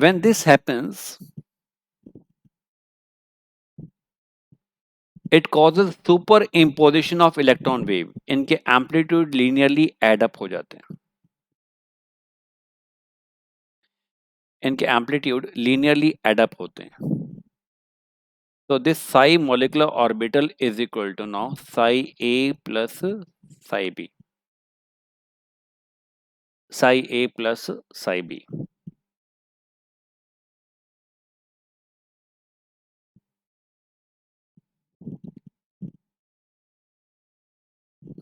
When this happens, it causes superimposition of electron wave. इनके amplitude linearly add up हो जाते हैं. इनके amplitude linearly add up होते हैं. So this psi molecular orbital is equal to now psi A plus psi B. Psi A plus psi B.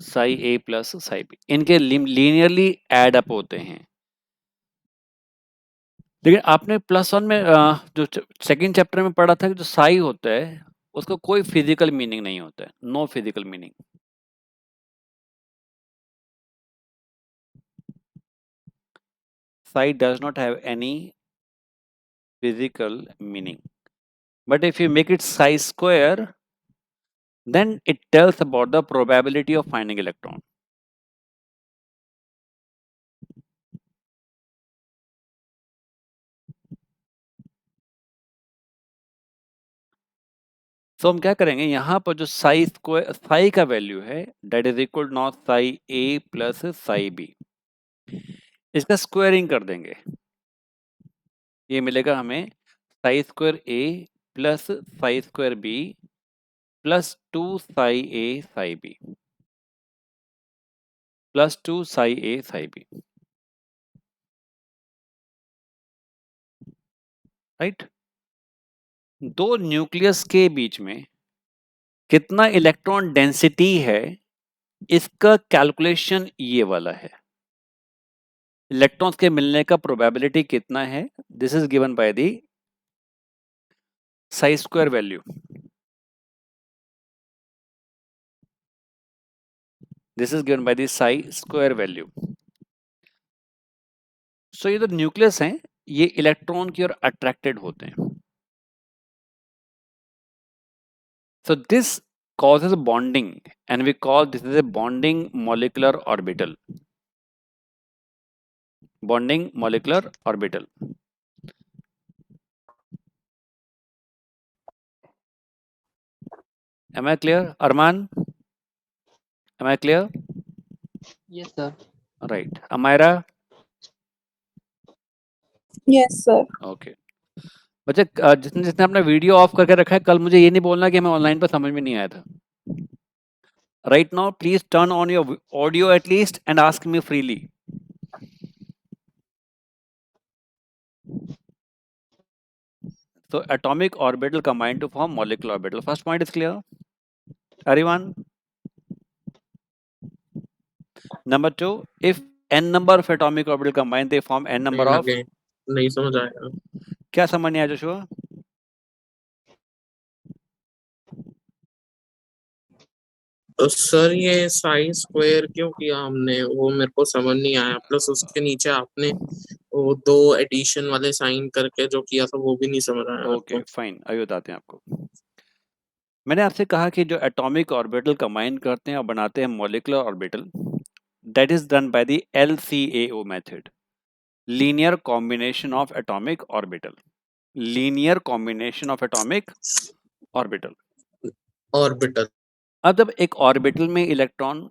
Psi A plus psi B. इनके linearly add up होते हैं. लेकिन आपने +1 में जो second chapter में पढ़ा था कि जो साई होता है उसका कोई फिजिकल मीनिंग नहीं होता है. No physical meaning. Psi does not have any physical meaning. But if you make it psi square, then it tells about the probability of finding electron. तो हम क्या करेंगे, यहाँ पर जो psi स्क्वायर psi का वैल्यू है that is equal to not psi A plus psi B. इसका स्क्वायरिंग कर देंगे. ये मिलेगा हमें psi square A plus psi square B plus 2 psi A psi B plus 2 psi A psi B. Right. दो nucleus के बीच में कितना इलेक्ट्रॉन डेंसिटी है इसका कैलकुलेशन ये वाला है. इलेक्ट्रॉन्स के मिलने का प्रोबेबिलिटी कितना है, this is given by the psi square value. This is given by the psi square value. So ये जो न्यूक्लियस हैं ये इलेक्ट्रॉन की ओर अट्रैक्टेड होते हैं. So this causes bonding and we call this is a bonding molecular orbital. Bonding molecular orbital. Am I clear, Arman? Am I clear? Yes, sir. Right. Amira? Yes, sir. Okay. बच्चे जिसने जिसने अपना video of करके रखा है कल मुझे ये नहीं बोलना कि हमें ऑनलाइन पर समझ में नहीं आया था. Right now, please turn on your audio at least and ask me freely. So atomic orbital combine to form molecular orbital. First point is clear. Everyone. Number two, if n number of atomic orbital combine, they form n number of. नहीं समझ आया. क्या समझ नहीं आया Joshua? तो sir ये Sai square क्यों किया हमने वो मेरे को समझ नहीं आया. प्लस उसके नीचे आपने वो दो एडिशन वाले साइन करके जो किया था वो भी नहीं समझ आया. ओके फाइन, अभी बताते हैं आपको. मैंने आपसे कहा कि जो एटॉमिक ऑर्बिटल कंबाइन करते हैं और बनाते हैं molecular orbital, that is done by the LCAO method, linear combination of atomic orbital. Linear combination of atomic orbital. Orbital. अब जब एक ऑर्बिटल में इलेक्ट्रॉन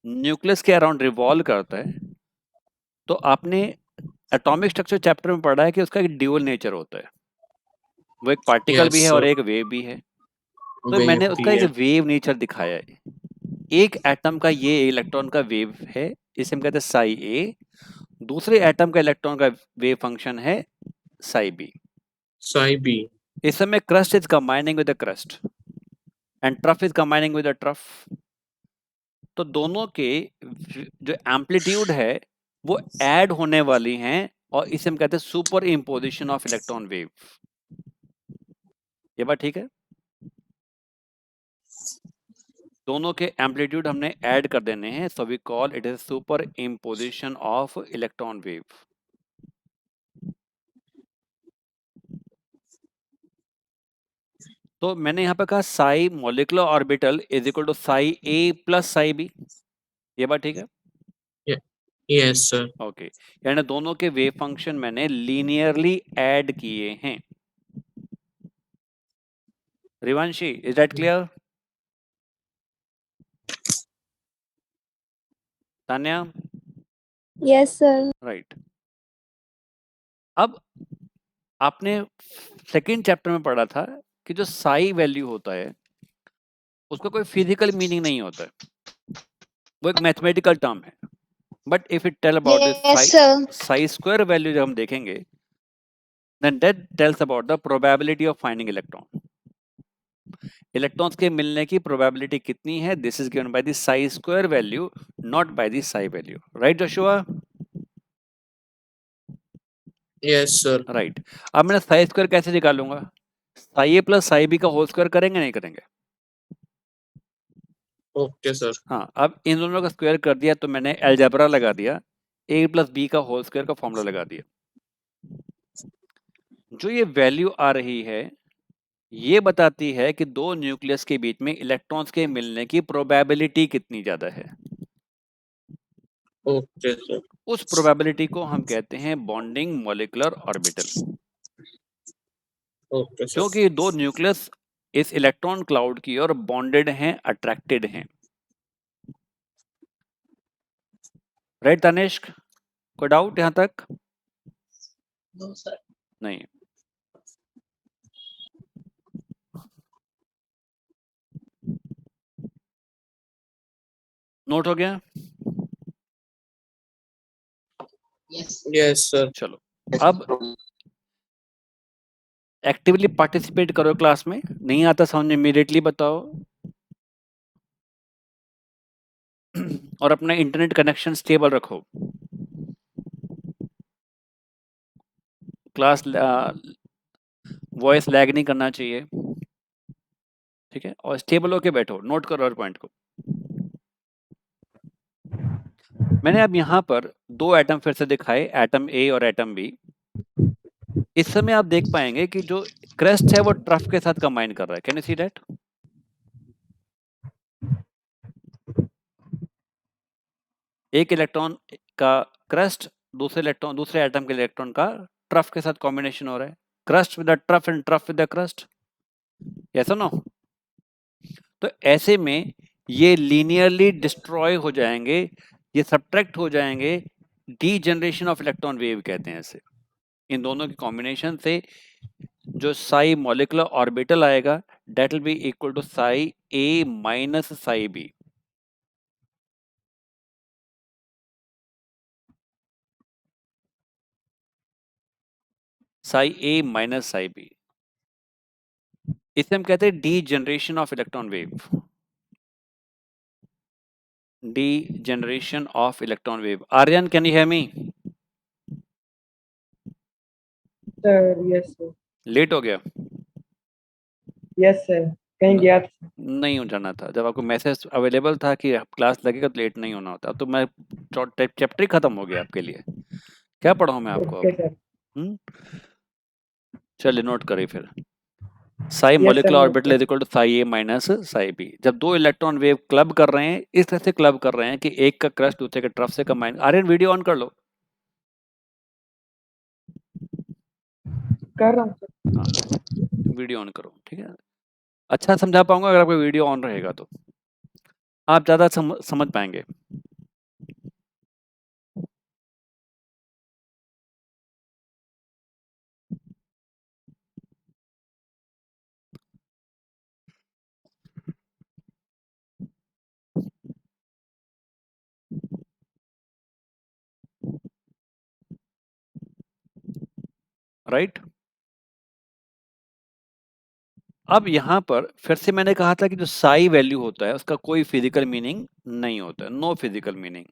न्यूक्लियस के अराउंड रिवॉल्व करता है तो आपने एटॉमिक स्ट्रक्चर चैप्टर में पढ़ा है कि उसका एक ड्यूअल नेचर होता है. वो एक पार्टिकल भी है और एक वेव भी है. तो मैंने उसका एक वेव नेचर दिखाया है. एक एटम का ये इलेक्ट्रॉन का वेव है, इसे हम कहते हैं psi A. दूसरे एटम का इलेक्ट्रॉन का वेव फंक्शन है psi B. psi B. इस समय crust is combining with the crust and trough is combining with the trough. तो दोनों के जो एम्पलीट्यूड है वो ऐड होने वाली हैं और इसे हम कहते हैं super imposition of electron wave. ये बात ठीक है? दोनों के एम्पलीट्यूड हमने ऐड कर देने हैं, so we call it is superimposition of electron wave. तो मैंने यहाँ पे कहा psi molecular orbital is equal to psi A plus psi B. ये बात ठीक है? Yes sir. ओके, यानी दोनों के वेव फंक्शन मैंने लीनियरली ऐड किए हैं। Rivanshi, is that clear? Tanya? Yes sir. Right. अब आपने सेकेंड चैप्टर में पढ़ा था कि जो साई वैल्यू होता है उसका कोई फिजिकल मीनिंग नहीं होता है, वो एक मैथमेटिकल टर्म है। But if it tell about the yes sir. Psi square value जब हम देखेंगे, then that tells about the probability of finding electron. Electrons के मिलने की प्रोबेबिलिटी कितनी है? This is given by the Sai square value, not by the Sai value. Right Joshua? Yes sir. Right. अब मैं साई स्क्वायर कैसे निकालूंगा? साई ए प्लस साई बी का होल स्क्वायर करेंगे नहीं करेंगे? Okay sir. हाँ, अब इन दोनों का स्क्वायर कर दिया तो मैंने अलजेब्रा लगा दिया, ए प्लस बी का होल स्क्वायर का फॉर्मूला लगा दिया। जो ये वैल्यू आ रही है ये बताती है कि दो न्यूक्लियस के बीच में इलेक्ट्रॉन्स के मिलने की प्रोबेबिलिटी कितनी ज्यादा है। Okay sir. उस प्रोबेबिलिटी को हम कहते हैं bonding molecular orbital. Okay sir. क्योंकि दो न्यूक्लियस इस इलेक्ट्रॉन क्लाउड की ओर बॉन्डेड हैं, अट्रैक्टेड हैं। राइट तनिष्क, कोई डाउट यहां तक? No sir. नहीं। नोट हो गया? Yes yes sir. चलो, अब एक्टिवली पार्टिसिपेट करो क्लास में। नहीं आता समझ में इमीडिएटली बताओ। और अपना इंटरनेट कनेक्शन स्टेबल रखो। क्लास वॉइस लैग नहीं करना चाहिए, ठीक है? और स्टेबल होके बैठो, नोट करो हर पॉइंट को। मैंने अब यहाँ पर दो एटम फिर से दिखाए, एटम ए और एटम बी। इस समय आप देख पाएंगे कि जो क्रेस्ट है वो ट्रफ के साथ कंबाइन कर रहा है। Can you see that? एक इलेक्ट्रॉन का क्रेस्ट दूसरे एटम के इलेक्ट्रॉन का ट्रफ के साथ कॉम्बिनेशन हो रहा है। Crust with the trough and trough with the crust. Yes और नो? तो ऐसे में ये लीनियरली डिस्ट्रॉय हो जाएंगे, ये सब्ट्रैक्ट हो जाएंगे। Degeneration of electron wave कहते हैं इसे। इन दोनों की कॉम्बिनेशन से जो साई मॉलिक्यूलर ऑर्बिटल आएगा that will be equal to psi A minus psi B. Psi A minus psi B, इसे हम कहते हैं degeneration of electron wave. Degeneration of electron wave. Aryan, can you hear me? Sir yes sir. Late हो गया? Yes sir, कहीं गया था। नहीं हो जाना था। जब आपको मैसेज अवेलेबल था कि क्लास लगेगा तो लेट नहीं होना होता। तो मैं चैप्टर ही खत्म हो गया आपके लिए। क्या पढ़ाऊं मैं आपको ओके अब? सर। चलिए नोट करिए फिर। Psi yes sir, molecular note orbital is equal to psi A minus psi B. जब दो इलेक्ट्रॉन वेव क्लब कर रहे हैं, इस तरह से क्लब कर रहे हैं कि एक का क्रस्ट दूसरे के ट्रफ से कंबाइन। आर्यन वीडियो ऑन कर लो। कर रहा हूँ सर। हाँ, वीडियो ऑन करो, ठीक है? अच्छा समझा पाऊंगा अगर आपका वीडियो ऑन रहेगा तो आप ज्यादा समझ पाएंगे। राइट। अब यहां पर फिर से मैंने कहा था कि जो साई वैल्यू होता है उसका कोई फिजिकल मीनिंग नहीं होता है, no physical meaning.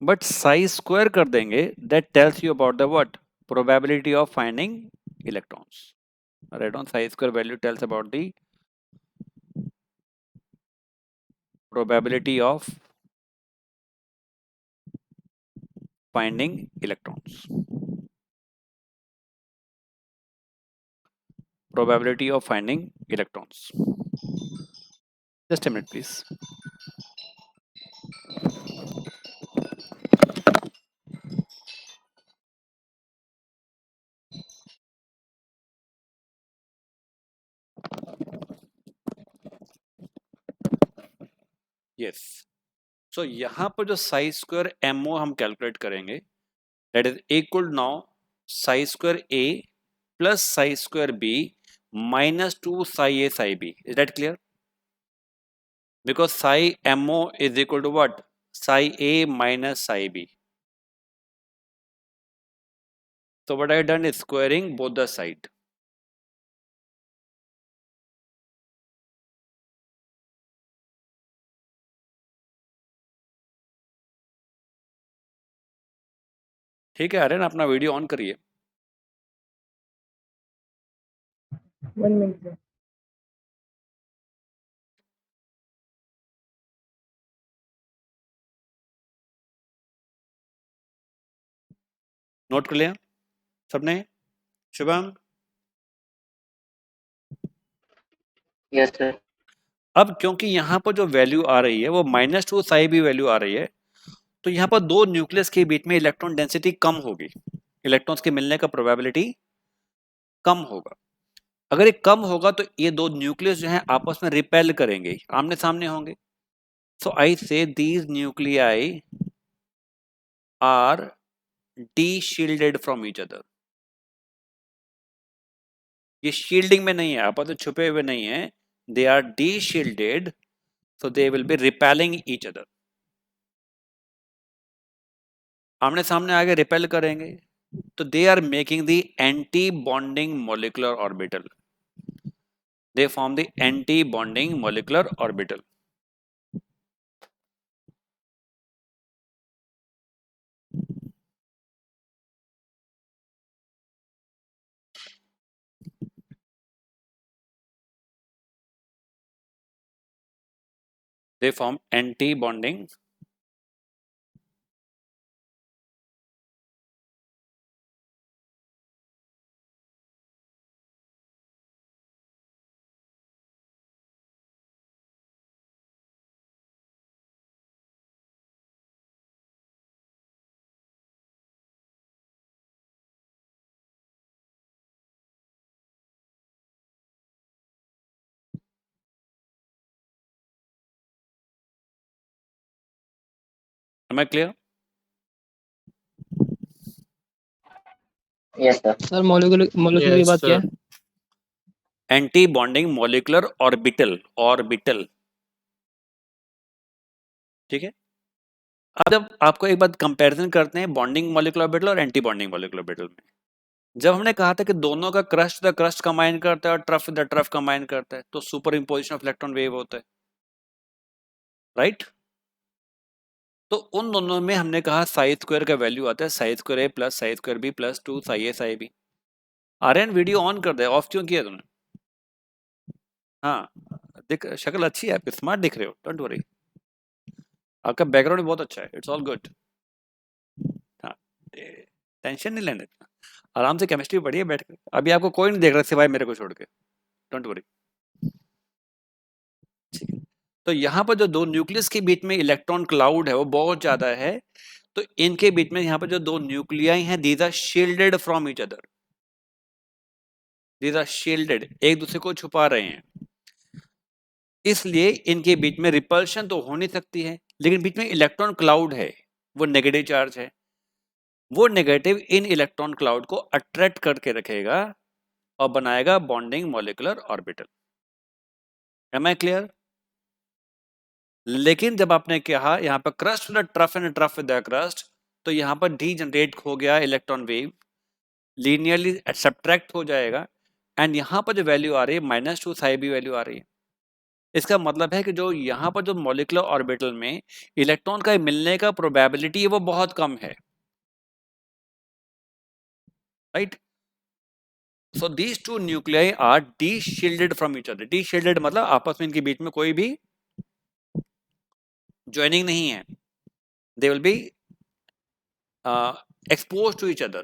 But psi square कर देंगे, that tells you about the what? Probability of finding electrons. Right on, psi square value tells about the probability of finding electrons. probability of finding electrons. Just a minute, please. Yes. So यहाँ पर जो Sai square MO हम calculate करेंगे, that is equal now psi square A plus psi square B minus 2 psi A psi B. Is that clear? Because psi MO is equal to what? Psi A minus psi B. So what I have done is squaring both the side. ठीक है आर्यन, अपना video on करिए. 1 minute, sir. Note कर लिया सबने? Shubham? Yes, sir. अब क्योंकि यहाँ पर जो वैल्यू आ रही है वो -2 psi B वैल्यू आ रही है, तो यहाँ पर दो न्यूक्लियस के बीच में इलेक्ट्रॉन डेंसिटी कम होगी, इलेक्ट्रॉन्स के मिलने का प्रोबेबिलिटी कम होगा. अगर ये कम होगा तो ये दो न्यूक्लियस जो है आपस में रिपेल करेंगे, आमने सामने होंगे. So I say these nuclei are deshielded from each other. ये शील्डिंग में नहीं है, आपस में छुपे हुए नहीं है, they are deshielded, so they will be repelling each other. आमने सामने आगे रिपेल करेंगे, तो they are making the anti-bonding molecular orbital. They form the anti-bonding molecular orbital. They form anti-bonding Am I clear? Yes, sir. Sir, molecular की Yes, बात क्या sir. है? Anti-bonding molecular orbital. ठीक है. अब जब आपको एक बात कंपैरिजन करते हैं बॉन्डिंग मॉलिक्यूलर ऑर्बिटल और एंटी बॉन्डिंग मॉलिक्यूलर ऑर्बिटल में, जब हमने कहा था कि दोनों का क्रस्ट द क्रस्ट कंबाइन करता है और ट्रफ द ट्रफ कंबाइन करता है, तो super imposition of electron wave होता है, राइट? तो उन दोनों में हमने कहा साई स्क्वायर का वैल्यू आता है psi square A plus psi square B plus 2 psi A psi B. Aryan video on कर दे, ऑफ क्यों किया तूने? हाँ, देख शक्ल अच्छी है आपकी, स्मार्ट दिख रहे हो, डोंट वरी. आपका बैकग्राउंड भी बहुत अच्छा है, इट्स ऑल गुड. हाँ, टेंशन नहीं लेना, आराम से केमिस्ट्री पढ़िए बैठ कर. अभी आपको कोई नहीं देख रहा सिवाय मेरे को छोड़ के, डोंट वरी. ठीक है. तो यहाँ पर जो दो न्यूक्लियस के बीच में इलेक्ट्रॉन क्लाउड है वो बहुत ज्यादा है, तो इनके बीच में यहाँ पर जो दो न्यूक्लियाई हैं, these are shielded from each other. These are shielded, एक दूसरे को छुपा रहे हैं, इसलिए इनके बीच में रिपल्शन तो हो नहीं सकती है, लेकिन बीच में इलेक्ट्रॉन क्लाउड है, वो नेगेटिव चार्ज है, वो नेगेटिव इन इलेक्ट्रॉन क्लाउड को अट्रैक्ट करके रखेगा और बनाएगा bonding molecular orbital. Am I clear? लेकिन जब आपने कहा यहाँ पर crest with trough and trough with the crest, तो यहाँ पर डी जनरेट हो गया इलेक्ट्रॉन वेव, लीनियरली सब्ट्रैक्ट हो जाएगा, एंड यहाँ पर जो वैल्यू आ रही है -2 साई बी वैल्यू आ रही है. इसका मतलब है कि जो यहाँ पर जो मॉलिक्यूलर ऑर्बिटल में इलेक्ट्रॉन का मिलने का प्रोबेबिलिटी है वो बहुत कम है, right? So these two nuclei are deshielded from each other. Deshielded मतलब आपस में इनके बीच में कोई भी ज्वाइनिंग नहीं है, they will be exposed to each other.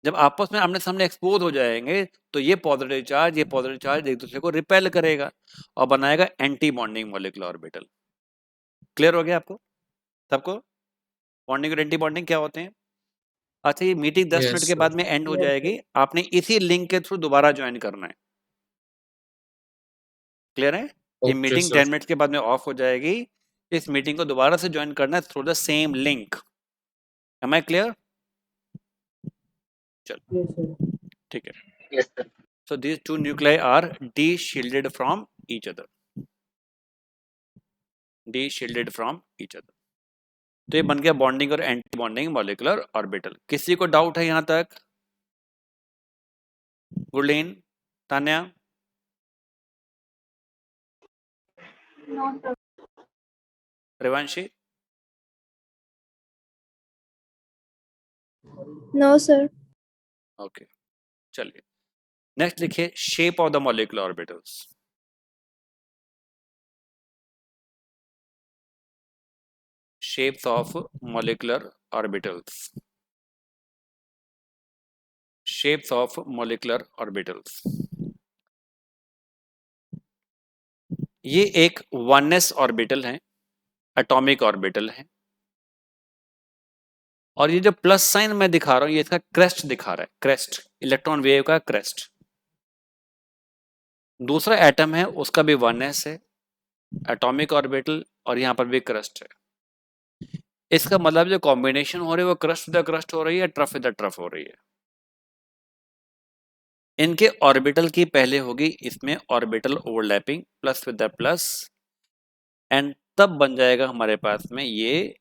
जब आपस में आमने सामने एक्सपोज हो जाएंगे तो ये पॉजिटिव चार्ज एक दूसरे को रिपेल करेगा और बनाएगा anti bonding molecular orbital. Clear हो गया आपको सबको? बॉन्डिंग और एंटी बॉन्डिंग क्या होते हैं? अच्छा, ये मीटिंग 10 मिनट यस के सर। बाद में एंड हो Yes, जाएगी, आपने इसी लिंक के थ्रू दोबारा ज्वाइन करना है। क्लियर है? ये ओके मीटिंग सर। 10 मिनट के बाद में ऑफ हो जाएगी, इस मीटिंग को दोबारा से ज्वाइन करना है through the same link. Am I clear? चलो yes, sir. ठीक है। Yes, sir. So these two nuclei are de-shielded from each other. De-shielded from each other. तो ये बन गया बॉन्डिंग और एंटी बॉन्डिंग मॉलिक्यूलर ऑर्बिटल। किसी को डाउट है यहां तक? Gurleen, Tanya, No, sir. रिवांशी? No, sir. Okay, चलिए नेक्स्ट लिखिए shape of the molecular orbitals. Shapes of molecular orbitals. Shapes of molecular orbitals. ये एक वनएस ऑर्बिटल है, एटॉमिक ऑर्बिटल है, और ये जो प्लस साइन मैं दिखा रहा हूं ये इसका क्रेस्ट दिखा रहा है, क्रेस्ट, इलेक्ट्रॉन वेव का क्रेस्ट। दूसरा एटम है उसका भी वनएस है, एटॉमिक ऑर्बिटल, और यहां पर भी क्रेस्ट है। इसका मतलब जो कॉम्बिनेशन हो रही है वो क्रस्ट विद क्रस्ट हो रही है, ट्रफ विद ट्रफ हो रही है। इनके ऑर्बिटल की पहले होगी इसमें orbital overlapping plus with the plus, and तब बन जाएगा हमारे पास में ये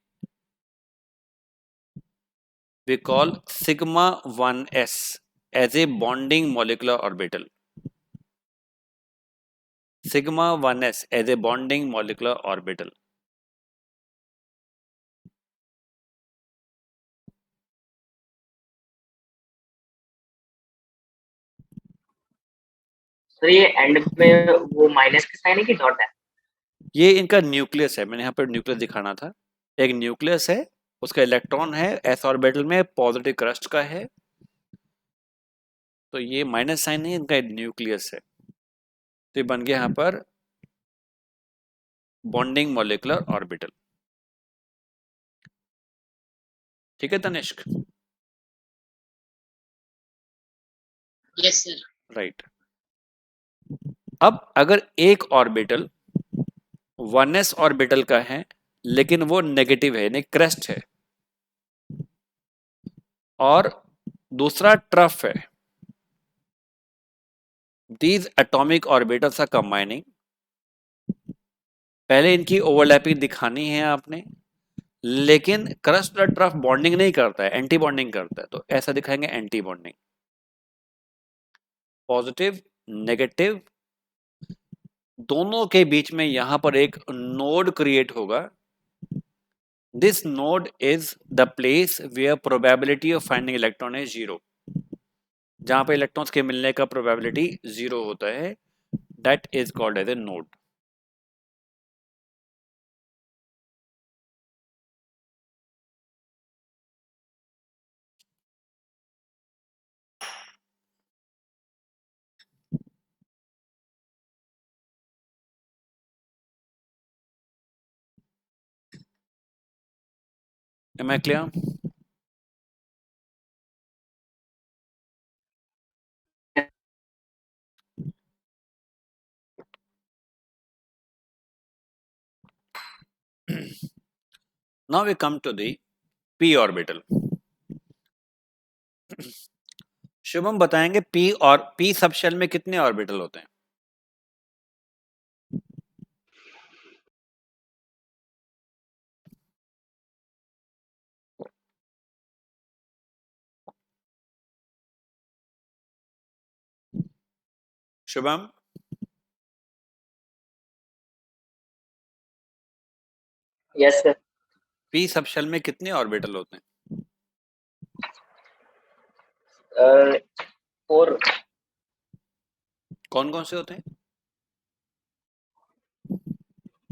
we call sigma 1s as a bonding molecular orbital. Sigma 1s as a bonding molecular orbital. तो ये एंड में वो माइनस का साइन है कि डॉट है? ये इनका न्यूक्लियस है, मैंने यहाँ पर न्यूक्लियस दिखाना था। एक न्यूक्लियस है, उसका इलेक्ट्रॉन है एस ऑर्बिटल में, पॉजिटिव क्रस्ट का है, तो ये माइनस साइन नहीं, इनका न्यूक्लियस है। तो ये बन गया यहाँ पर बॉन्डिंग मॉलिक्यूलर ऑर्बिटल। ठीक है तनिष्क? Yes sir. राइट। अब अगर एक ऑर्बिटल 1s ऑर्बिटल का है लेकिन वो नेगेटिव है यानी क्रेस्ट है, और दूसरा ट्रफ है, these atomic orbitals are combining. पहले इनकी ओवरलैपिंग दिखानी है आपने, लेकिन क्रस्ट और ट्रफ बॉन्डिंग नहीं करता है, एंटी बॉन्डिंग करता है, तो ऐसा दिखाएंगे एंटी बॉन्डिंग। पॉजिटिव नेगेटिव दोनों के बीच में यहां पर एक नोड क्रिएट होगा। This node is the place where probability of finding electron is 0, जहां पे इलेक्ट्रॉन्स के मिलने का प्रोबेबिलिटी 0 होता है, that is called as a node. Am I clear? Now we come to the p orbital. Shubham बताएंगे p और p सबशेल में कितने ऑर्बिटल होते हैं? Shubham, yes sir. p subshell में कितने ऑर्बिटल होते हैं? 4। कौन कौन से होते हैं?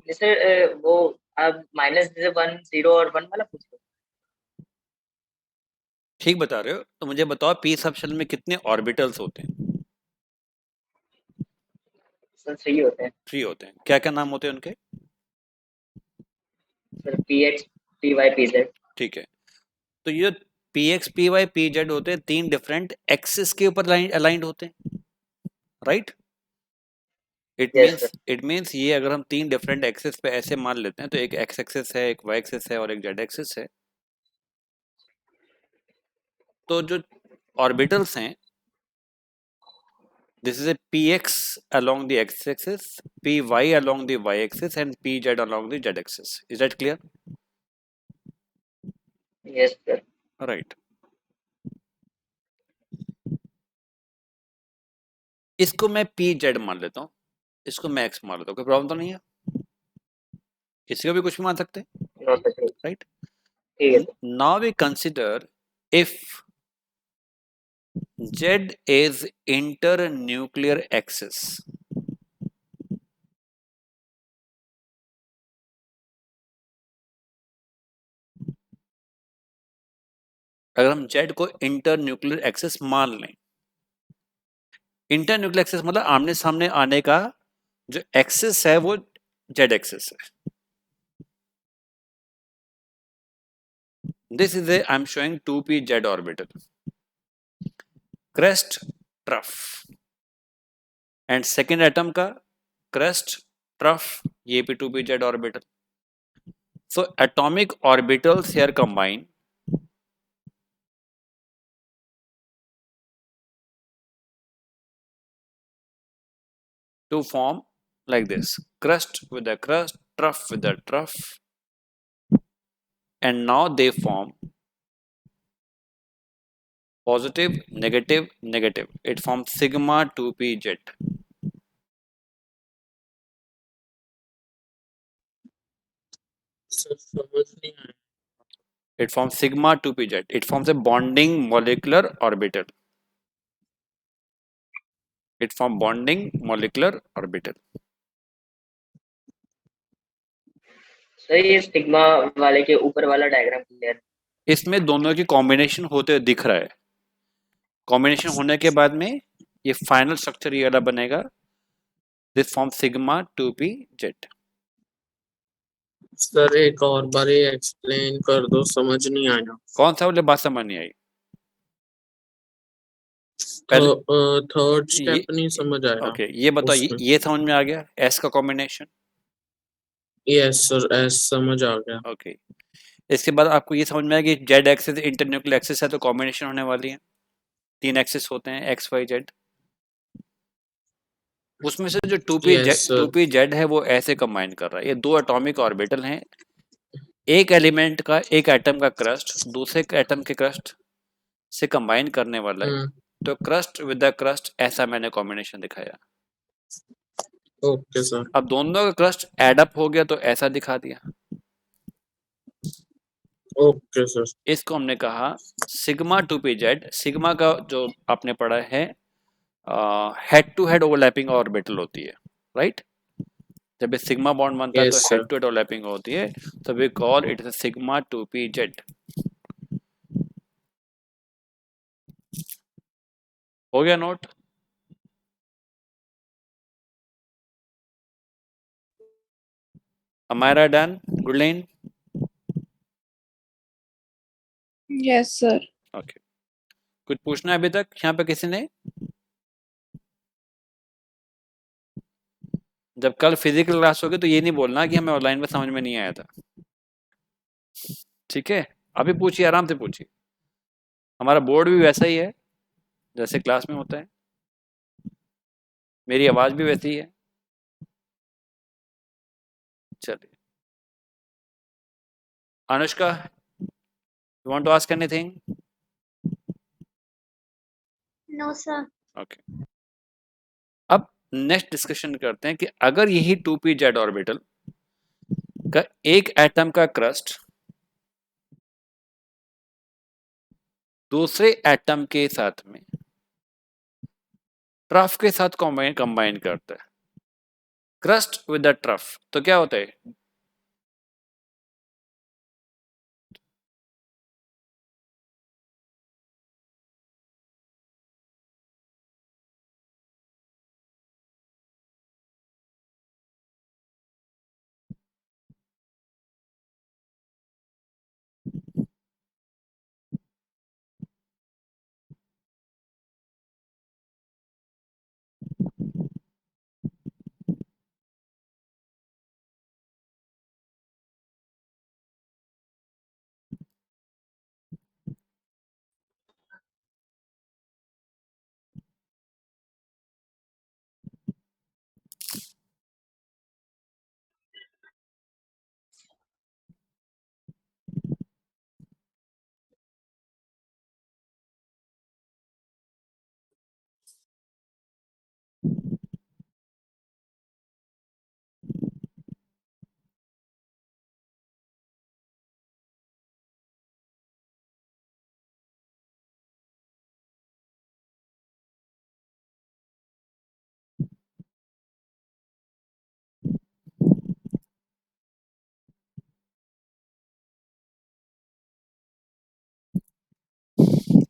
जैसे वो आप माइनस जैसे 1 0 और 1 वाला पूछ रहे हो? ठीक बता रहे हो। तो मुझे बताओ पी सब शेल में कितने ऑर्बिटल्स होते हैं? सर 3 होते हैं 3 होते हैं। क्या क्या नाम होते हैं उनके? Sir, px py pz। ठीक है। तो ये P X P Y P Z होते हैं, 3 डिफरेंट एक्सिस के ऊपर अलाइंड होते हैं, right? Yes sir. It means ये अगर हम 3 डिफरेंट एक्सिस पे ऐसे मान लेते हैं, तो एक एक्स एक्सिस है, एक वाई एक्सिस है और एक जेड एक्सिस है। तो जो ऑर्बिटल्स हैं, this is a px along the x-axis, py along the y-axis and pz along the z-axis. Is that clear? Yes sir. Right. इसको मैं pz मान लेता हूँ, इसको मैं x मान लेता हूँ, कोई प्रॉब्लम तो नहीं है? किसी को भी कुछ भी मान सकते हैं, नो सर, ठीक right? है sir. Now we consider if z is internuclear axis. अगर हम z को इंटरन्यूक्लियर एक्सिस मान लें, इंटरन्यूक्लियर एक्सिस मतलब आमने सामने आने का जो एक्सिस है वो z एक्सिस है। This is a I'm showing 2p z orbital, crest trough, and second atom का crest trough, ये भी 2p z orbital. So atomic orbitals here combine to form like this: crest with a crest, trough with a trough, and now they form positive, negative, negative. It forms sigma 2p z. Sir समझ नहीं आया। It forms sigma 2p z. It forms a bonding molecular orbital. It forms bonding molecular orbital. Sir, ये sigma वाले के ऊपर वाला diagram clear? इसमें दोनों की कॉम्बिनेशन होते हुए दिख रहा है। कॉम्बिनेशन होने के बाद में ये फाइनल स्ट्रक्चर ये वाला बनेगा, this form sigma 2p z. Sir एक और बार ये एक्सप्लेन कर दो, समझ नहीं आया। कौन सा वाले बात समझ नहीं आई? पहले थर्ड स्टेप नहीं समझ आया ओके, ये बताओ, उसमें। ये समझ में आ गया एस का कॉम्बिनेशन? यस सर, एस समझ आ गया। ओके, इसके बाद आपको ये समझ में आया कि जेड एक्सिस इंटरन्यूक्लियर एक्सिस है तो कॉम्बिनेशन होने वाली है, 3 एक्सिस होते हैं एक्स वाई जेड। उसमें से जो 2p z है वो ऐसे कंबाइन कर रहा है। ये 2 एटॉमिक ऑर्बिटल हैं, एक एलिमेंट का, एक एटम का क्रस्ट दूसरे एटम के क्रस्ट से कंबाइन करने वाला है। तो क्रस्ट विद द क्रस्ट, ऐसा मैंने कॉम्बिनेशन दिखाया। Okay sir. अब दोनों का क्रस्ट एड अप हो गया तो ऐसा दिखा दिया। Okay sir. इसको हमने कहा सिग्मा 2p z। सिग्मा का जो आपने पढ़ा है head to head overlapping orbital होती है, राइट? जब ये सिग्मा बॉन्ड बनता है तो Yes, head sir. To head overlapping होती है, तो we call it is sigma 2p z. हो गया नोट? Amira done? Gurleen? Yes, sir. Okay, कुछ पूछना है अभी तक यहाँ पे किसी ने? जब कल फिजिकल क्लास होगी तो ये नहीं बोलना कि हमें ऑनलाइन में समझ में नहीं आया था, ठीक है? अभी पूछिए, आराम से पूछिए। हमारा बोर्ड भी वैसा ही है जैसे क्लास में होता है, मेरी आवाज भी वैसी ही है। चलिए, Anushka, you want to ask anything? No, sir. Okay, अब नेक्स्ट डिस्कशन करते हैं कि अगर यही 2p z ऑर्बिटल का एक एटम का क्रस्ट दूसरे एटम के साथ में ट्रफ के साथ कंबाइन करता है, क्रस्ट विद द ट्रफ, तो क्या होता है?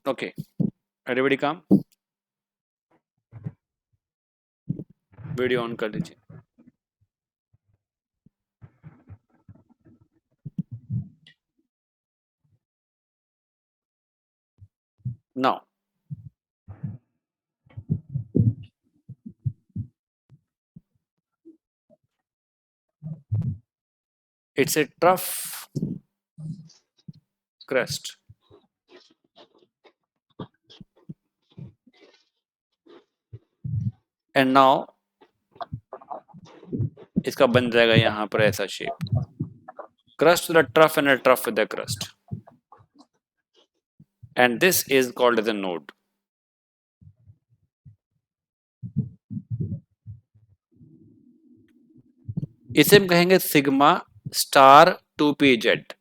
Okay, everybody calm. Video on कर लीजिए. Now, it's a trough crust. And now इसका बन जाएगा यहाँ पर ऐसा shape. Crust with a trough and a trough with a crust. And this is called as a node. इसे हम कहेंगे sigma star 2pz,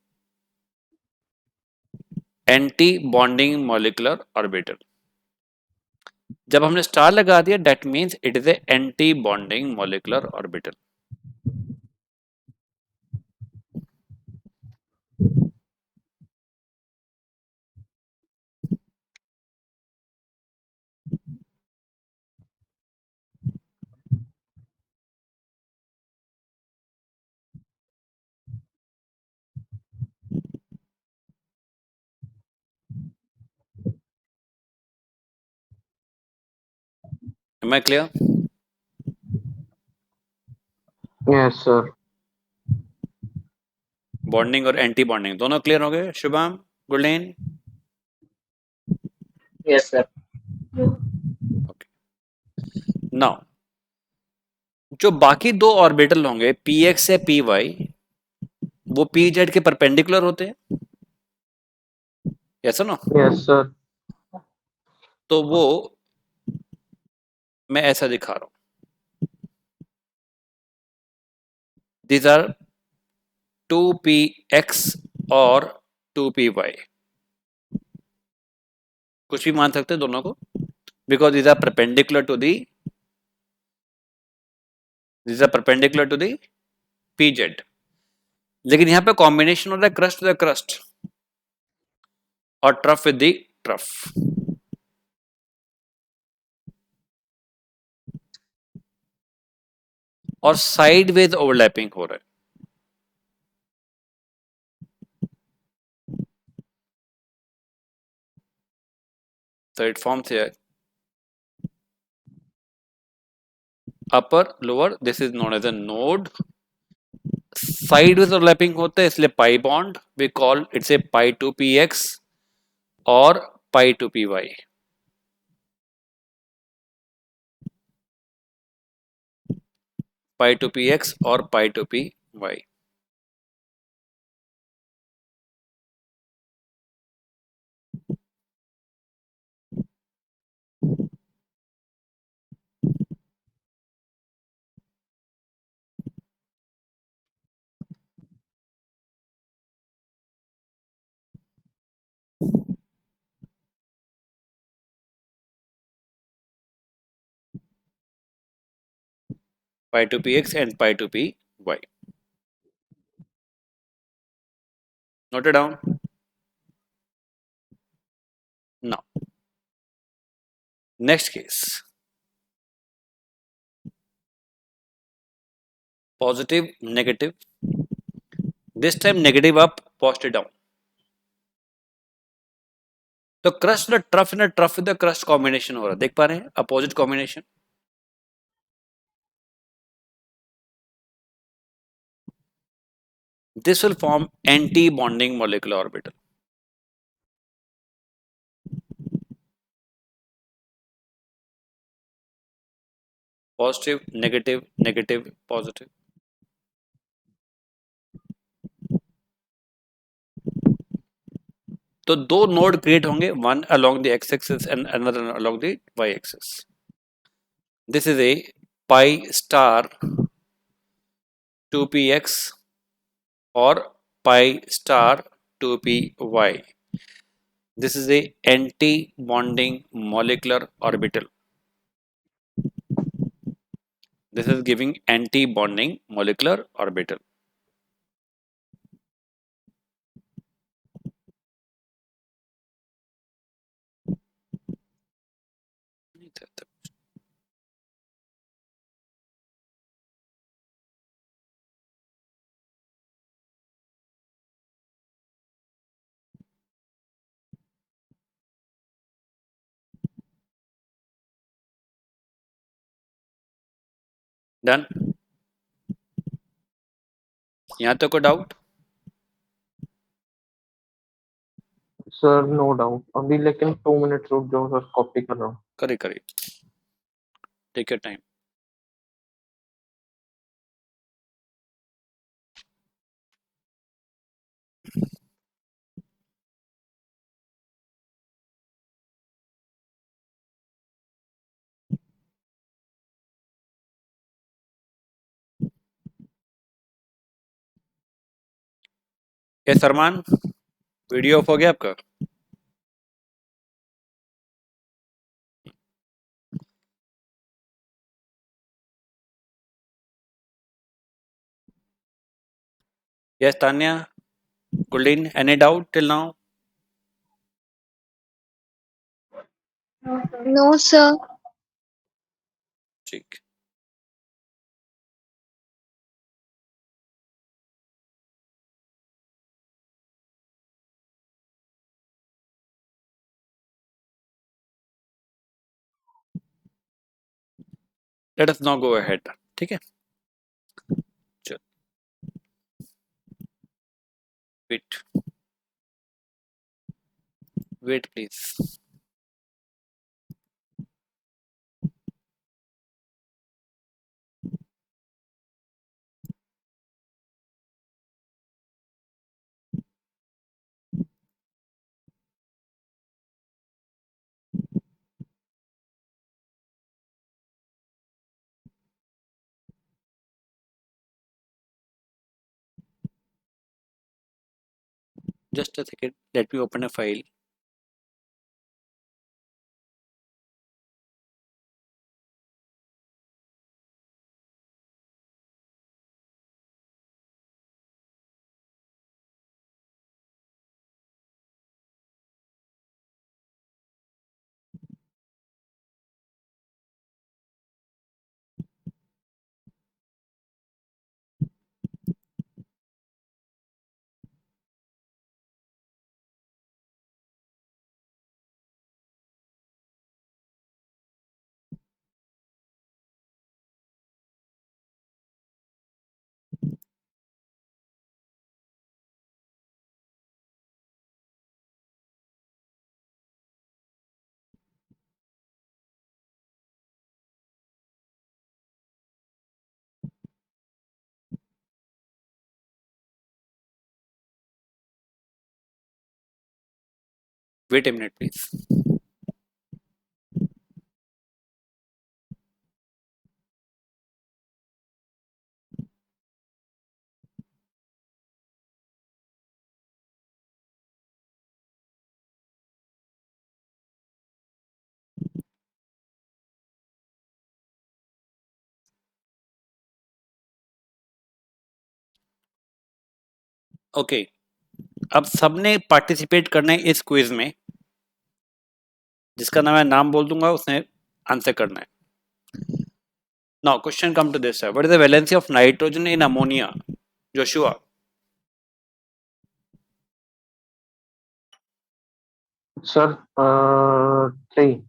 anti bonding molecular orbital. जब हमने स्टार लगा दिया, that means it is a anti bonding molecular orbital. Am I clear? Yes, sir. Bonding और anti bonding दोनों clear हो गए? Shubham, Gurleen? Yes, sir. Now जो बाकी दो ऑर्बिटल होंगे px या py, वो pz के परपेंडिकुलर होते हैं. ऐसा ना? Yes, sir. तो वो मैं ऐसा दिखा रहा हूं. These are 2px और 2py. कुछ भी मान सकते हैं दोनों को, because these are perpendicular to the pz. लेकिन यहाँ पे कॉम्बिनेशन होता है क्रस्ट विद क्रस्ट और ट्रफ विद द ट्रफ. और साइडवेज ओवरलैपिंग हो रहा है. So it forms here upper lower. This is known as a node. Sideways overlapping होता है, इसलिए pi bond. We call it's a pi to px और pi to py. Pi to px और pi to py. Pi to px and pi to py. Note it down. Now, next case. Positive, negative. This time negative up, positive down. तो crust with trough and trough with the crust combination हो रहा है. देख पा रहे हैं? Opposite combination. This will form anti-bonding molecular orbital. Positive, negative, negative, positive. तो दो नोड क्रिएट होंगे, one along the X axis and another along the Y axis. This is a pi star 2px और pi star 2py. This is a anti-bonding molecular orbital. This is giving anti-bonding molecular orbital. Done? यहाँ तक कोई doubt? Sir no doubt, अभी लेकिन 2 minute रुक जाओ sir, copy कर रहा हूँ। करिए, take your time. Yes Armaan, video off हो गया आपका? यस तान्या, गुलिन, any doubt till now? No, sir. ठीक। Let us now go ahead, ठीक है? चल, wait please. Just a second, let me open a file. Wait a minute, please. Okay, अब सबने पार्टिसिपेट करना है इस क्विज में। जिसका नाम मैं नाम बोल दूंगा उसने आंसर करना है। Now question come to this, what is the valency of nitrogen in ammonia? Joshua. Sir 3।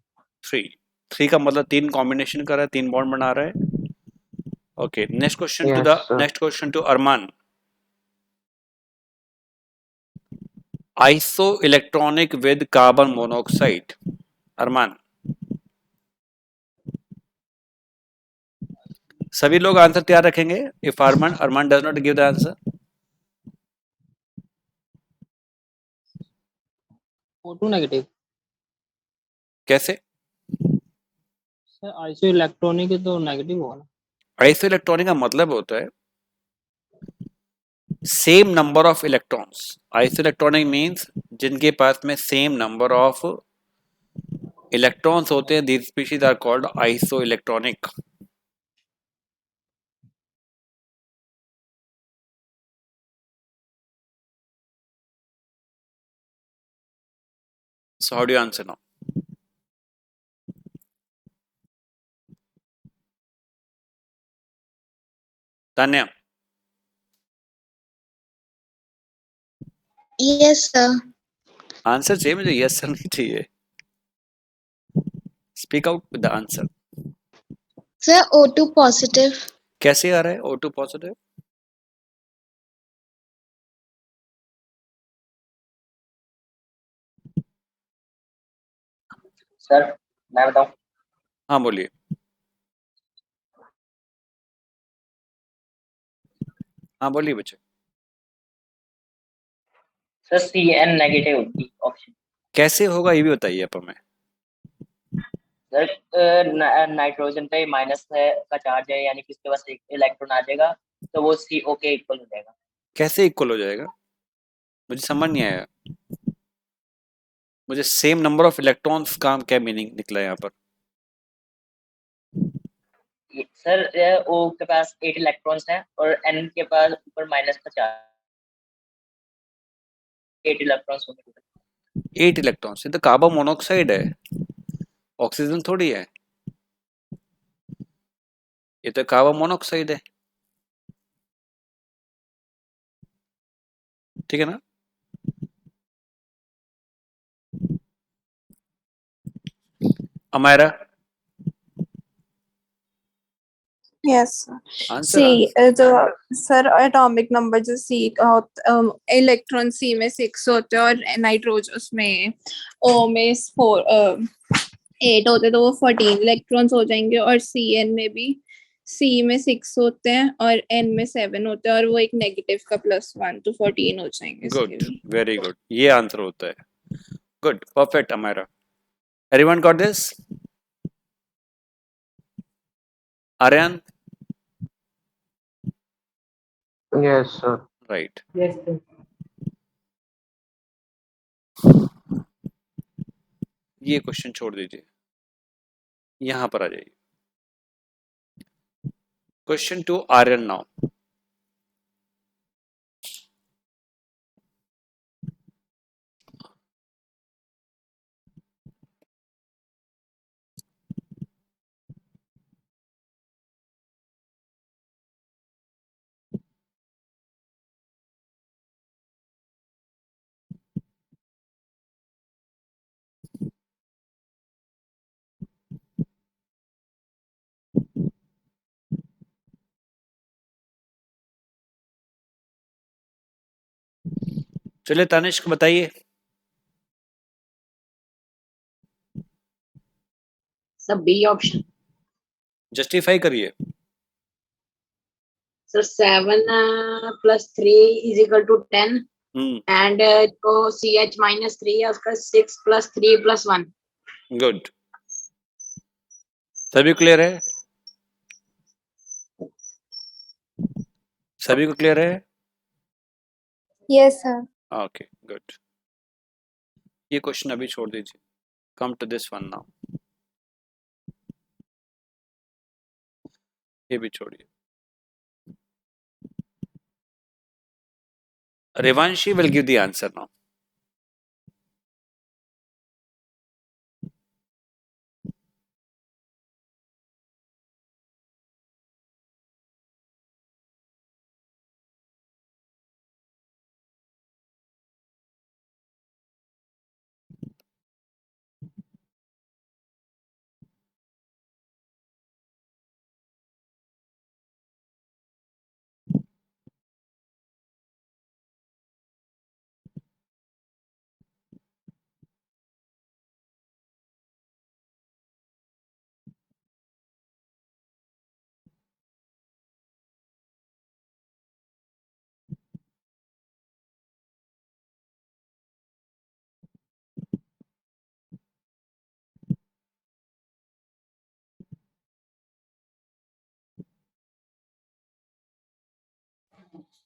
3 का मतलब 3 कॉम्बिनेशन कर रहा है, 3 बॉन्ड बना रहा है। Okay, next question to Armaan. Iso electronic with carbon monoxide. Armaan, सभी लोग आंसर तैयार रखेंगे। If Armaan does not give the answer, O2 negative कैसे? सर, आइसो इलेक्ट्रॉनिक है तो नेगेटिव होगा ना। आइसो इलेक्ट्रॉनिक का मतलब होता है same number of electrons. Isoelectronic means जिनके पास में सेम नंबर ऑफ इलेक्ट्रॉन्स होते हैं, these species are called isoelectronic. So how do you answer now? Tanya, Yes, sir. Answer चाहिए मुझे, यस सर नहीं चाहिए। Speak out with the answer. Sir, O2 positive. कैसे आ रहा है O2 पॉजिटिव? सर मैं बताऊं? हाँ बोलिए। हाँ बोलिए बच्चे। सर CN नेगेटिव होगी ऑप्शन। कैसे होगा ये भी बताइए आप हमें। सर नाइट्रोजन पे माइनस है का चार्ज है, यानी कि उसके पास एक इलेक्ट्रॉन आ जाएगा, तो वो CO के इक्वल हो जाएगा। कैसे इक्वल हो जाएगा? मुझे समझ नहीं आया। मुझे सेम नंबर ऑफ इलेक्ट्रॉन्स का क्या मीनिंग निकला यहाँ पर? सर O के पास 8 इलेक्ट्रॉन्स हैं और N के पास ऊपर माइनस का चार्ज, 8 इलेक्ट्रॉन्स होंगे। 8 इलेक्ट्रॉन्स, ये तो कार्बन मोनोऑक्साइड है, ऑक्सीजन थोड़ी है। ये तो कार्बन मोनोऑक्साइड है, ठीक है ना? Amaira Yes, sir. Answer See, जो सर एटॉमिक नंबर जो C का इलेक्ट्रॉन C में 6 होते हैं और नाइट्रोजन उसमें O में 8 होते हैं, तो वो 14 इलेक्ट्रॉन्स हो जाएंगे। और CN में भी C में 6 होते हैं और N में 7 होते हैं, और वो एक नेगेटिव का +1, तो 14 हो जाएंगे इसके गुड, भी। वेरी गुड, ये आंसर होता है। Good, perfect Amaira. Everyone got this? Aryan? Yes, sir. Right. Yes, sir. ये क्वेश्चन छोड़ दीजिए, यहां पर आ जाइए। Question to Aryan now. चलिए तनिष्क बताइए। Sir B option. जस्टिफाई करिए। सर 7 + 3 = 10 एंड जो CH-3 है उसका 6 + 3 + 1। गुड, सभी क्लियर है? सभी को क्लियर है? Yes, sir. ओके गुड, ये क्वेश्चन अभी छोड़ दीजिए। Come to this one now, ये भी छोड़िए। Revanshi will give the answer now.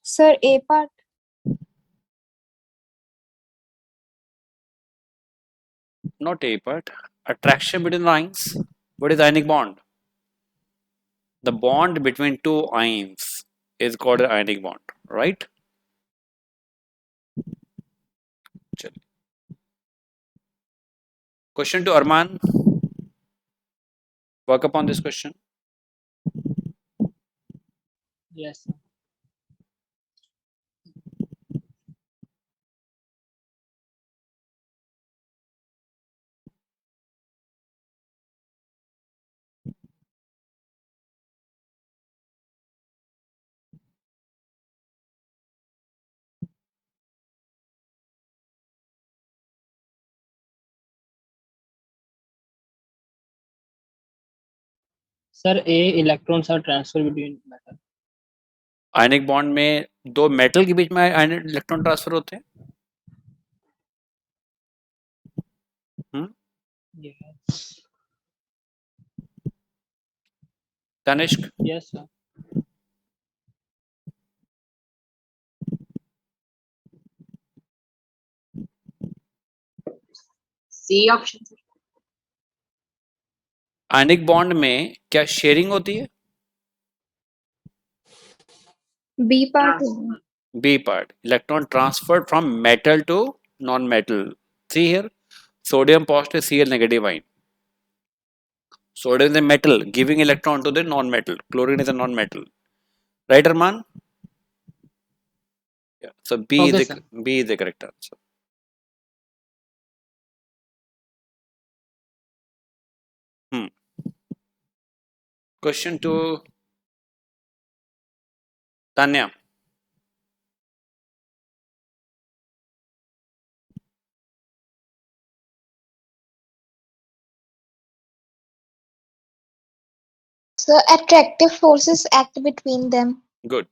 Sir, A part. Not A part. Attraction between the ions. What is ionic bond? The bond between two ions is called an ionic bond, right? चलिए, question to Arman. Work upon this question. Yes, sir. Sir A electrons are transfer between metal. Ionic bond में दो metal के बीच में electron transfer होते हैं। Yes Tanishq, yes sir. C option. Ionic bond में क्या sharing होती है? B part B part, electron transferred from metal to non-metal. See here, sodium positive, Cl negative ion. Sodium is a metal giving electron to the non-metal. Chlorine is a non-metal. Right, Arman? Yeah. So B Okay, is sir. B is the correct answer. Question to Tanya. So attractive forces act between them. Good.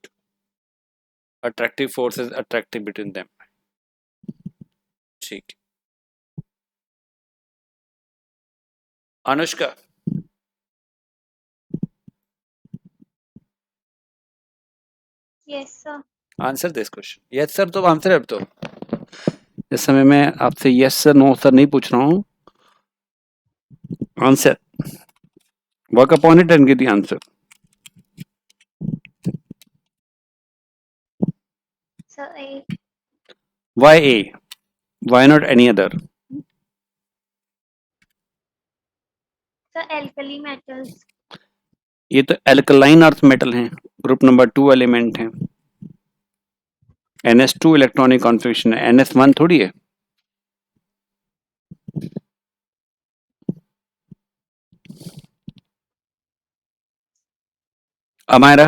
Attractive forces attracting between them. ठीक. Anushka. Yes, sir. Answer this question. Yes sir तो answer है अब तो. इस समय मैं आपसे yes sir no sir नहीं पूछ रहा हूँ. Answer. Work upon it and give the answer. So A. Why A? Why not any other? So alkali metals. ये तो एल्कलाइन अर्थ मेटल हैं, ग्रुप नंबर 2 एलिमेंट हैं. NS2 इलेक्ट्रॉनिक कॉन्फ़िगरेशन है, NS1 थोड़ी है. अमायरा,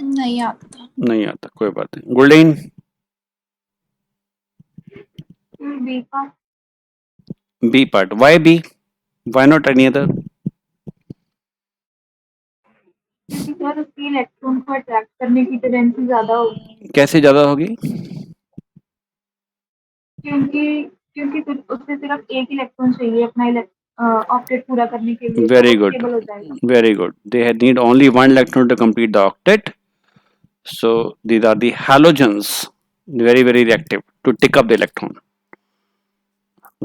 नहीं आता. नहीं आता, कोई बात नहीं. गुलडीन, B part. B part. Why B? Why not any other? क्योंकि सर उसकी इलेक्ट्रॉन को अट्रैक्ट करने की टेंडेंसी ज्यादा होगी. कैसे ज्यादा होगी? क्योंकि उससे सिर्फ एक इलेक्ट्रॉन चाहिए अपना ऑक्टेट पूरा करने के लिए, तो वेरी वो गुड, स्टेबल हो जाएगा. Very good. They need only one electron to complete the octet. So these are the halogens, very very reactive to take up the electron,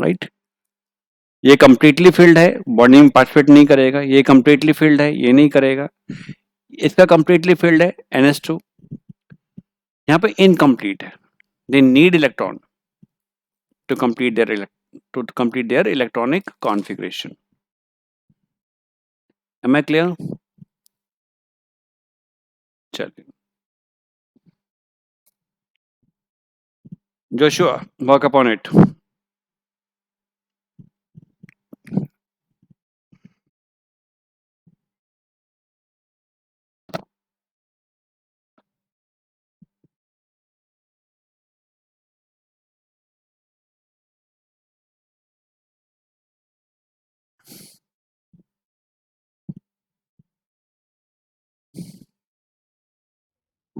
right? ये completely filled है, बॉन्डिंग में participate नहीं करेगा. ये completely filled है, ये नहीं करेगा. इसका completely filled है, NS2. यहाँ पे incomplete है. They need electron to complete their electronic configuration. Am I clear? चलिए. Joshua, work upon it.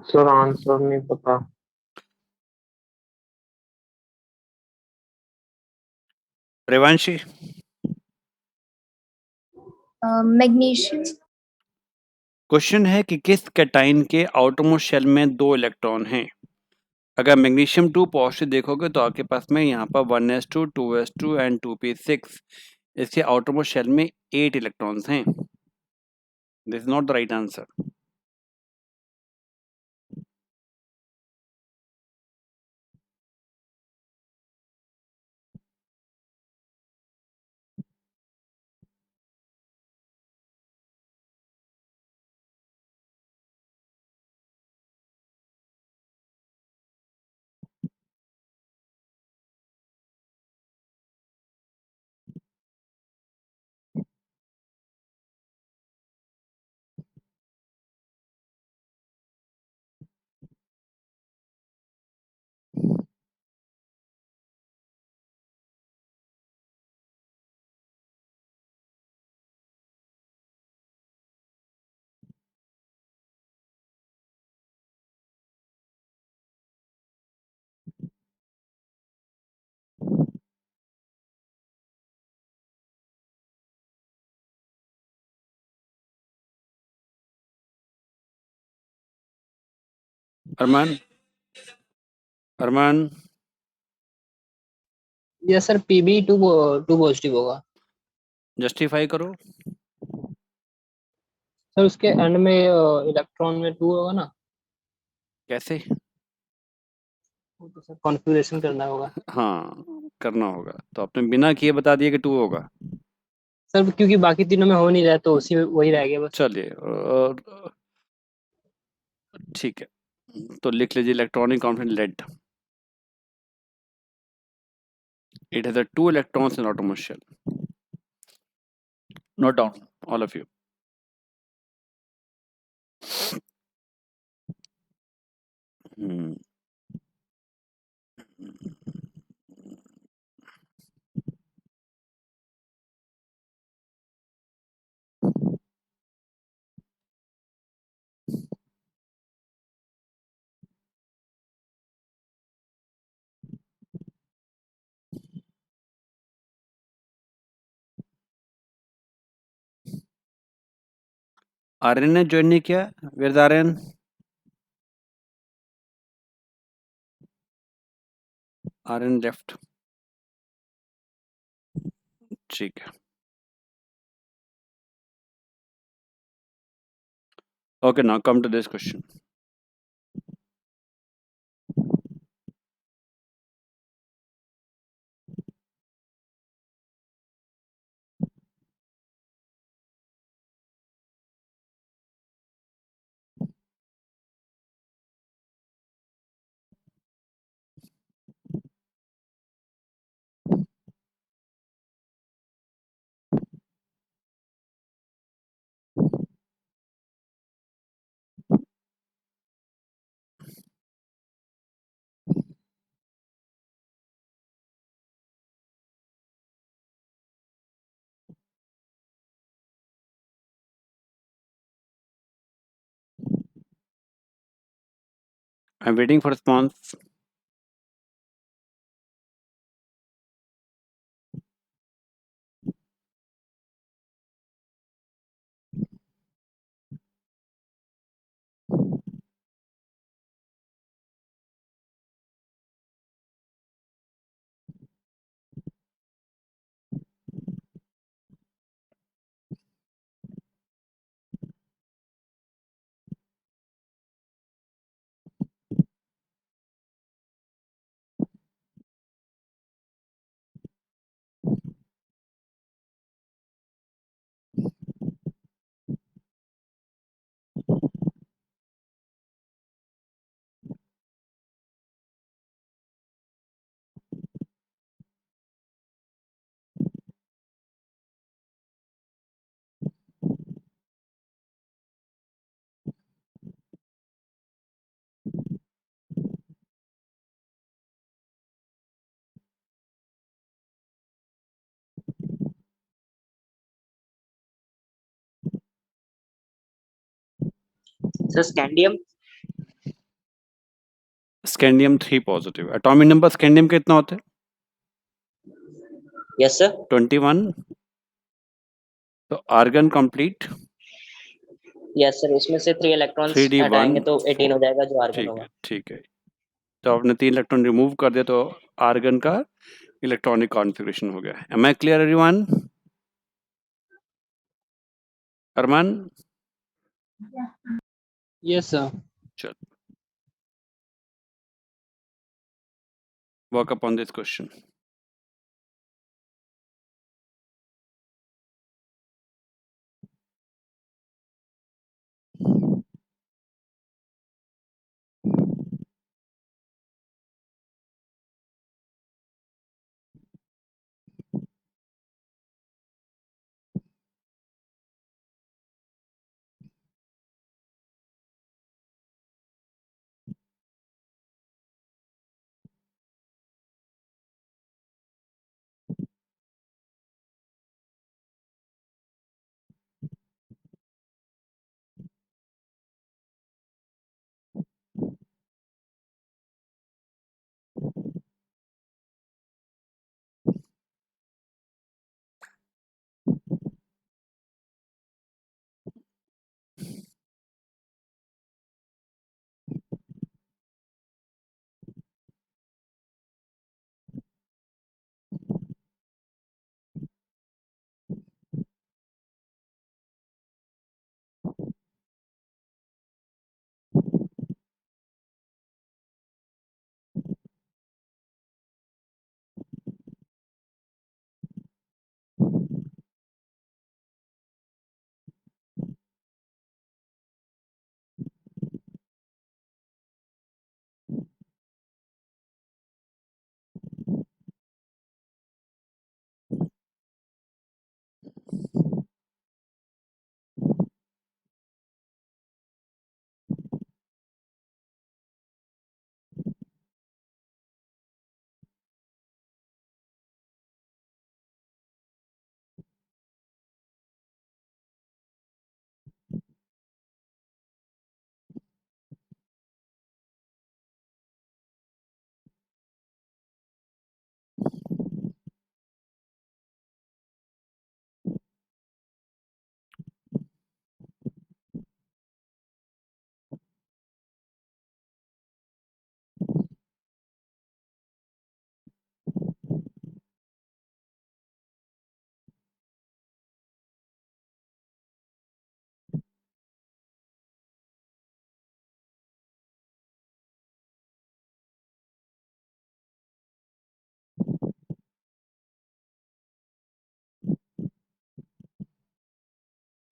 Sir answer नहीं पता. प्रेवांशी, मैग्नीशियम. क्वेश्चन है कि किस कैटाइन के आउटरमोस्ट शेल में 2 इलेक्ट्रॉन हैं. अगर मैग्नीशियम 2 पॉजिटिव देखोगे तो आपके पास में यहाँ पर 1s2, 2s2 एंड 2p6. इसके आउटरमोस्ट शेल में 8 इलेक्ट्रॉन्स हैं. This is not the right answer. Arman Arman yes sir, PB two positive होगा जस्टिफाई करो। सर। उसके एंड में इलेक्ट्रॉन में 2 होगा ना, कैसे? वो तो सर कॉन्फ़िगरेशन करना होगा हाँ, करना होगा। तो आपने बिना किए बता दिया कि 2 होगा। सर, क्योंकि बाकी तीनों में हो नहीं रहा, तो उसी में वही रह गया बस। चलिए, ठीक है, तो लिख लीजिए electronic configuration. It has 2 electrons in outermost shell. Note down, all of you. Hmm. Aryan ने ज्वाइन नहीं किया। Where is Aryan? Aryan left. ठीक है। Okay, now come to this question. I'm waiting for response. Sir scandium. Scandium 3 positive. Atomic number scandium के कितना होते हैं? Yes sir. 21। तो आर्गन कंप्लीट। यस सर, उसमें से 3 इलेक्ट्रॉन्स 3d1 हटाएंगे तो 18 हो 4। जाएगा जो आर्गन ठीक होगा। है, ठीक है। तो आपने 3 इलेक्ट्रॉन रिमूव कर दिया, तो आर्गन का इलेक्ट्रॉनिक कॉन्फ़िगरेशन हो गया। Am I clear everyone? Armaan? Yes sir. चल, work upon this question.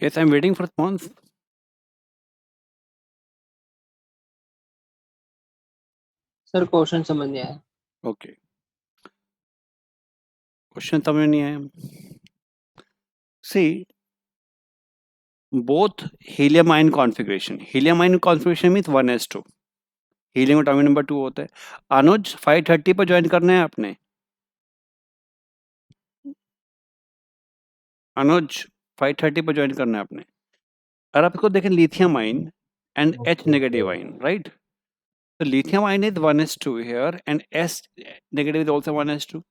Yes, I'm waiting for response. Sir question समझ नहीं आया. Okay. क्वेश्चन समझ नहीं आया. See, both helium ion configuration means 1s2. Helium atomic number 2 होता है. अनुज 5:30 पर ज्वाइन करना है आपने. अनुज 5:30 पर ज्वाइन करना है आपने. और आप इसको देखें lithium ion and H negative ion, right. तो lithium ion is 1s2 here and S negative is also 1s2.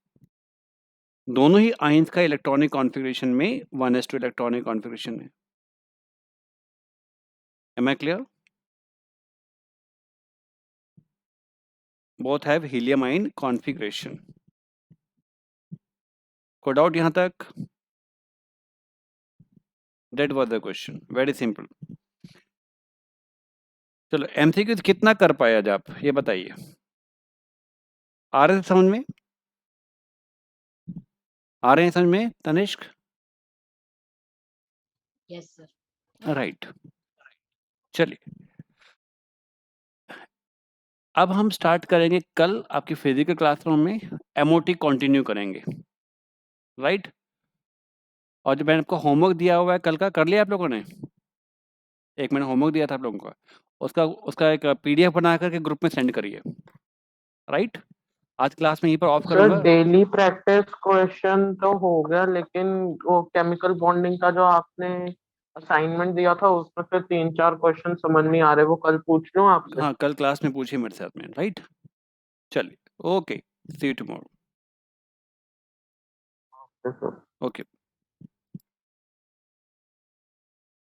दोनों ही आयंस का इलेक्ट्रॉनिक कॉन्फ़िगरेशन में 1s2 इलेक्ट्रॉनिक कॉन्फ़िगरेशन है. Am I clear? Both have helium ion configuration. कोई doubt यहाँ तक? That was the question. Very simple. चलो MCQ कितना कर पाए आज आप, ये बताइए. आ रहे हैं समझ में? आ रहे हैं समझ में तनिष्क? Yes sir. राइट. चलिए अब हम स्टार्ट करेंगे कल आपकी फिजिकल क्लासरूम में एमओटी कंटिन्यू करेंगे, राइट. और जो मैंने आपको होमवर्क दिया हुआ है कल का, कर लिया आप लोगों ने? एक मैंने होमवर्क दिया था आप लोगों को, उसका एक पीडीएफ बना करके ग्रुप में सेंड करिए, राइट. आज क्लास में यहीं पर ऑफ सर करूंगा. डेली प्रैक्टिस क्वेश्चन तो हो गया, लेकिन वो केमिकल बॉन्डिंग का जो आपने असाइनमेंट दिया था उसमें से 3-4 क्वेश्चन समझ नहीं आ रहे, वो कल पूछ लूं आपसे? हाँ कल क्लास में पूछिए मेरे साथ में, राइट. चलिए okay, see you tomorrow. Okay.